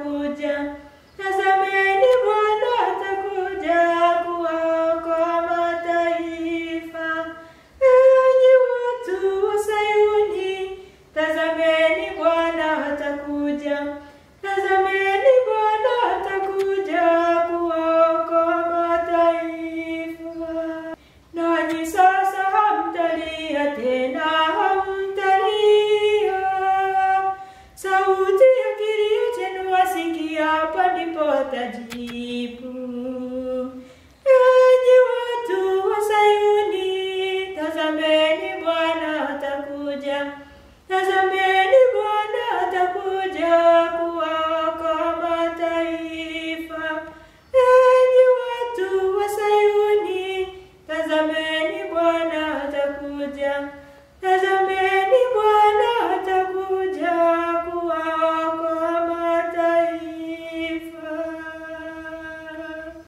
atakuja. Tazameni Bwana atakuja kuwaokoa mataifa. Enyi watu wa Sayuni, tazameni Bwana atakuja. Tazameni Bwana atakuja kuwaokoa mataifa. Nanyi sasa hamtalia tena, hamtalia. Sauti ya kilio chenu wasikia, hapa ndipo watajibu. Enyi watu wa Sayuni, tazameni Bwana atakuja. Tazameni Bwana atakuja kuwaokoa mataifa. Enyi watu wa Sayuni, tazameni Bwana atakuja.